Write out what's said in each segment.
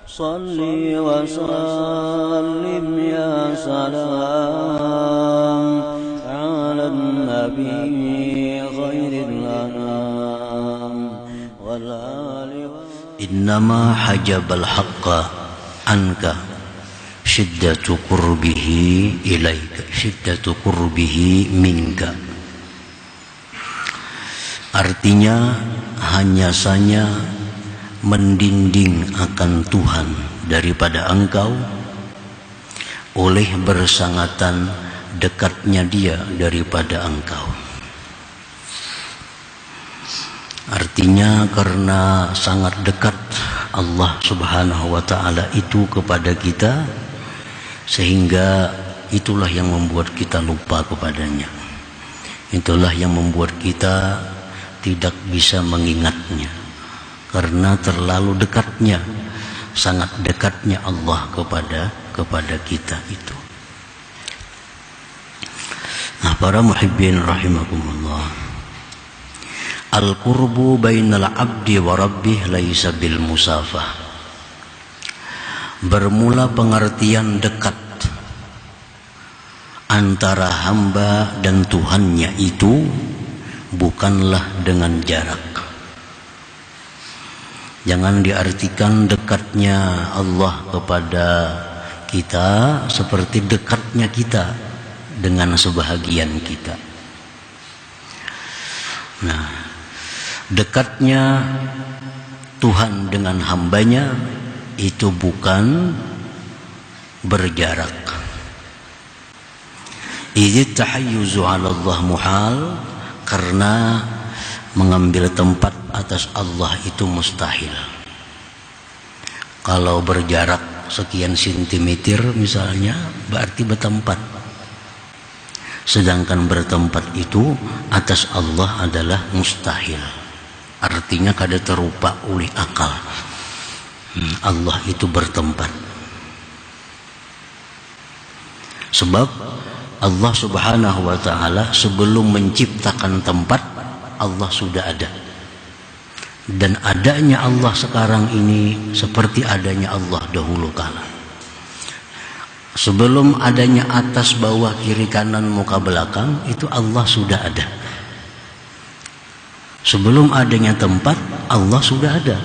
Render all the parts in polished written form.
Salli wa sallim ya salam ala nabi khairil anam wal ali. Innama hajabal haqqa anka syiddatu qurbihi ilaika, syiddatu qurbihi minka. Artinya hanya saja mendinding akan Tuhan daripada engkau oleh bersangatan dekatnya Dia daripada engkau. Artinya karena sangat dekat Allah Subhanahu wa ta'ala itu kepada kita, sehingga itulah yang membuat kita lupa kepadanya. Itulah yang membuat kita tidak bisa mengingatnya, karena terlalu dekatnya, sangat dekatnya Allah kepada kita itu. Nah, para muhibbin rahimakumullah, al-qurbu bainal abdi wa rabbih laisa bil musafah. Bermula pengertian dekat antara hamba dan Tuhannya itu bukanlah dengan jarak. Jangan diartikan dekatnya Allah kepada kita seperti dekatnya kita dengan sebahagian kita. Nah, dekatnya Tuhan dengan hambanya itu bukan berjarak. Idh tahayyuzu 'ala Allah muhal, karena mengambil tempat atas Allah itu mustahil. Kalau berjarak sekian sentimeter misalnya, berarti bertempat. Sedangkan bertempat itu atas Allah adalah mustahil. Artinya kada terupa oleh akal. Allah itu bertempat. Sebab Allah Subhanahu wa ta'ala sebelum menciptakan tempat, Allah sudah ada. Dan adanya Allah sekarang ini seperti adanya Allah dahulu kala. Sebelum adanya atas, bawah, kiri, kanan, muka, belakang, itu Allah sudah ada. Sebelum adanya tempat, Allah sudah ada.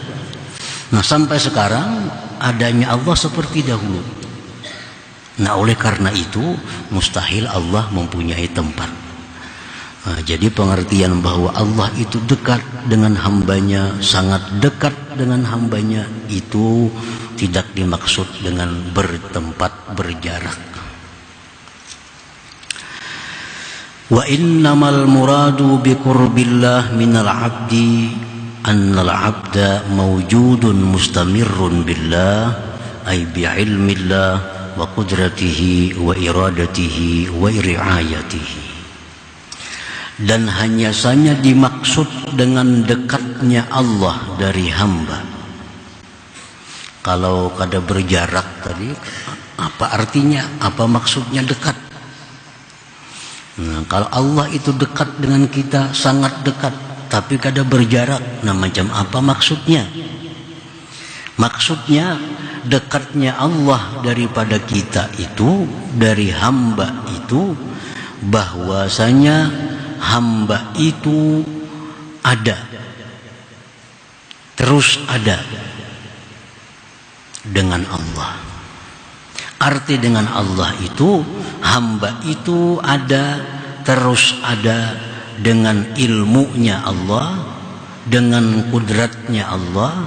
Nah, sampai sekarang adanya Allah seperti dahulu. Nah, oleh karena itu mustahil Allah mempunyai tempat. Nah, jadi pengertian bahwa Allah itu dekat dengan hambanya, sangat dekat dengan hambanya, itu tidak dimaksud dengan bertempat, berjarak. Wa innamal muradu bi qurbillah minal abdi annal abda mawjudun mustamirrun billah ay bi ilmillah wa qudratihi wa iradatihi wa riayatihi. Dan hanya saja dimaksud dengan dekatnya Allah dari hamba. Kalau kada berjarak tadi, apa artinya? Apa maksudnya dekat? Nah, kalau Allah itu dekat dengan kita, sangat dekat, tapi kada berjarak, nah macam apa maksudnya? Maksudnya dekatnya Allah daripada kita itu, dari hamba itu, bahwasanya hamba itu ada, terus ada dengan Allah. Arti dengan Allah itu, hamba itu ada, terus ada dengan ilmunya Allah, dengan kudratnya Allah,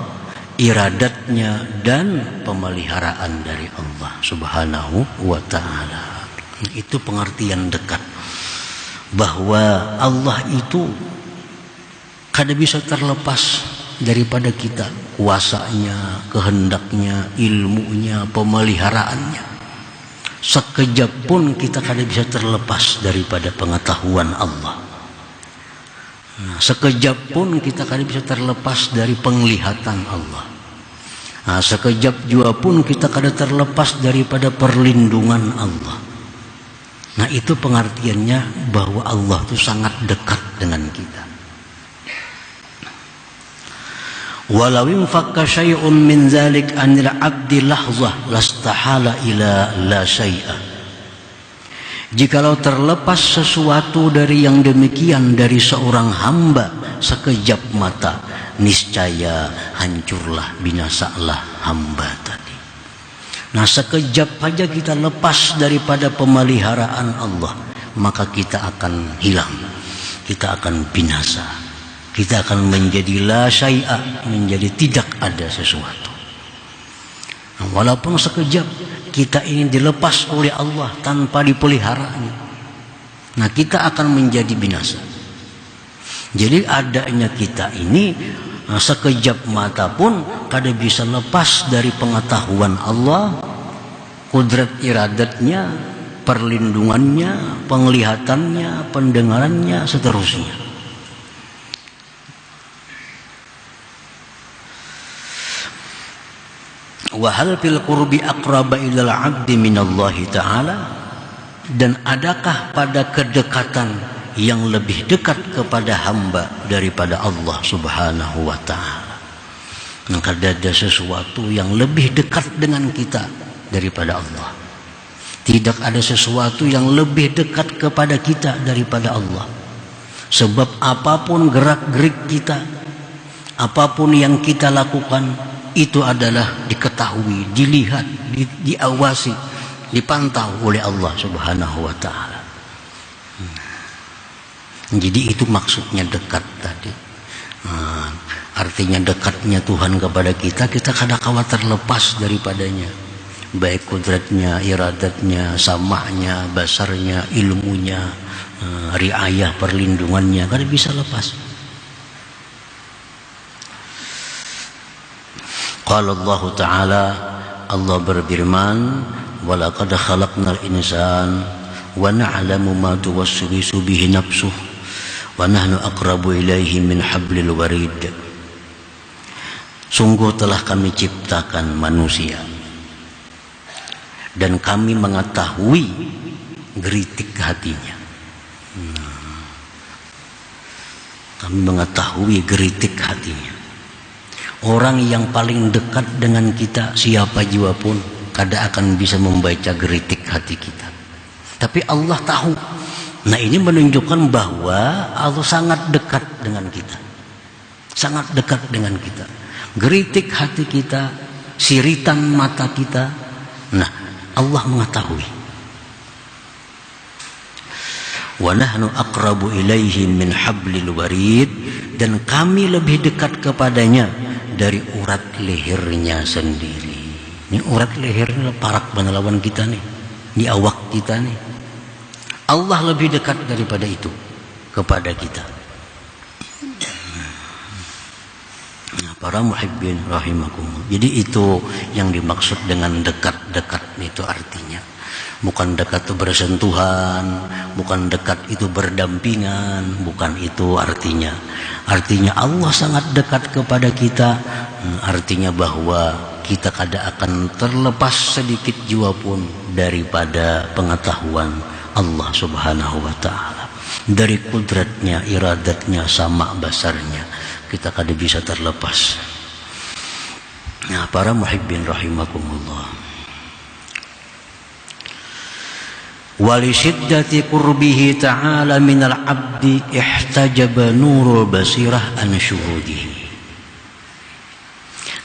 iradatnya, dan pemeliharaan dari Allah Subhanahu wa ta'ala. Itu pengertian dekat, bahwa Allah itu kada bisa terlepas daripada kita, kuasanya, kehendaknya, ilmunya, pemeliharaannya. Sekejap pun kita kada bisa terlepas daripada pengetahuan Allah. Nah, sekejap pun kita kada bisa terlepas dari penglihatan Allah. Nah, sekejap jua pun kita kada terlepas daripada perlindungan Allah. Nah, itu pengertiannya bahwa Allah itu sangat dekat dengan kita. Walau infakka syai'un min dzalik anil 'abdi lahzah lastahala ila la syai'a. Jikalau terlepas sesuatu dari yang demikian dari seorang hamba sekejap mata, niscaya hancurlah, binasalah hamba tadi. Nah, sekejap saja kita lepas daripada pemeliharaan Allah, maka kita akan hilang, kita akan binasa, kita akan menjadi la syai'a, menjadi tidak ada sesuatu. Nah, walaupun sekejap kita ingin dilepas oleh Allah tanpa dipeliharanya, nah kita akan menjadi binasa. Jadi adanya kita ini sekejap mata pun kada bisa lepas dari pengetahuan Allah, kudrat iradatnya, perlindungannya, penglihatannya, pendengarannya, seterusnya. Wa hal fil qurbi aqraba ilal 'abdi minallahi ta'ala, dan adakah pada kedekatan yang lebih dekat kepada hamba daripada Allah Subhanahu wa ta'ala? Maka ada sesuatu yang lebih dekat dengan kita daripada Allah. Tidak ada sesuatu yang lebih dekat kepada kita daripada Allah. Sebab apapun gerak-gerik kita, apapun yang kita lakukan, itu adalah diketahui, dilihat, diawasi, dipantau oleh Allah Subhanahu wa ta'ala. Jadi itu maksudnya dekat tadi. Artinya dekatnya Tuhan kepada kita, kita kadang-kadang terlepas daripadanya. Baik kudratnya, iradatnya, samahnya, basarnya, ilmunya, riayah, perlindungannya, kada bisa lepas. Qala Allah Ta'ala, Allah berfirman, walaqad khalaqnal insan wa na'lamu ma tuwaswisu bihi nafsuh wa nahnu aqrabu ilaihi min hablil warid. Sungguh telah kami ciptakan manusia dan kami mengetahui geritik hatinya. Kami mengetahui geritik hatinya. Orang yang paling dekat dengan kita, siapa jua pun, kada akan bisa membaca geritik hati kita. Tapi Allah tahu. Nah, ini menunjukkan bahwa Allah sangat dekat dengan kita. Sangat dekat dengan kita. Geritik hati kita, siritan mata kita. Nah, Allah mengetahui. Wa nahnu aqrabu ilaihi min hablil warid, dan kami lebih dekat kepadanya dari urat lehernya sendiri. Ini urat lehernya parak lawan kita nih, di awak kita nih. Allah lebih dekat daripada itu kepada kita. Nah, para muhibbin rahimakumullah. Jadi itu yang dimaksud dengan dekat-dekat itu artinya. Bukan dekat itu bersentuhan, bukan dekat itu berdampingan, bukan itu artinya. Artinya Allah sangat dekat kepada kita, artinya bahwa kita kada akan terlepas sedikit jua pun daripada pengetahuan Allah Subhanahu wa ta'ala. Dari kudratnya, iradatnya, sama basarnya, kita kada bisa terlepas. Nah, para muhibbin rahimakumullah. Walisyiddati qurbihi ta'ala minal abdi ihtajaba nurul basirah an syuhudihi.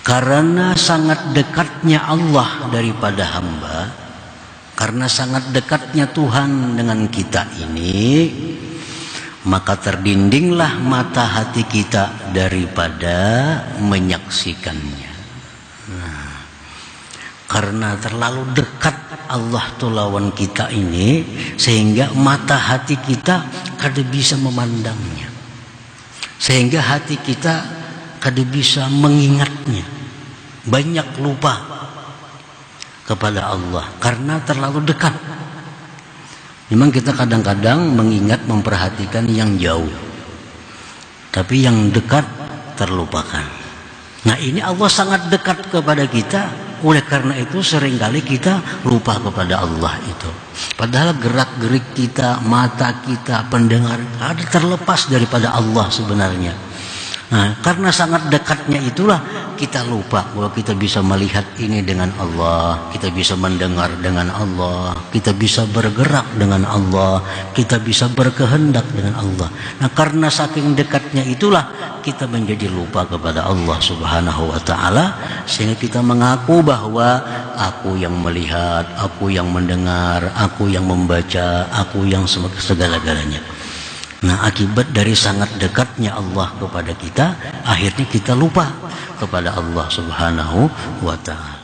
Karena sangat dekatnya Allah daripada hamba, karena sangat dekatnya Tuhan dengan kita ini, maka terdindinglah mata hati kita daripada menyaksikannya. Nah, karena terlalu dekat Allah tuh lawan kita ini, sehingga mata hati kita kada bisa memandangnya, sehingga hati kita kada bisa mengingatnya, banyak lupa kepada Allah karena terlalu dekat. Memang kita kadang-kadang mengingat, memperhatikan yang jauh, tapi yang dekat terlupakan. Nah, ini Allah sangat dekat kepada kita. Oleh karena itu seringkali kita lupa kepada Allah itu. Padahal gerak-gerik kita, mata kita, pendengar ada terlepas daripada Allah sebenarnya. Nah, karena sangat dekatnya itulah kita lupa bahwa kita bisa melihat ini dengan Allah, kita bisa mendengar dengan Allah, kita bisa bergerak dengan Allah, kita bisa berkehendak dengan Allah. Nah, karena saking dekatnya itulah kita menjadi lupa kepada Allah Subhanahu wa taala, sehingga kita mengaku bahwa aku yang melihat, aku yang mendengar, aku yang membaca, aku yang segala-galanya. Nah, akibat dari sangat dekatnya Allah kepada kita, akhirnya kita lupa kepada Allah Subhanahu wa ta'ala.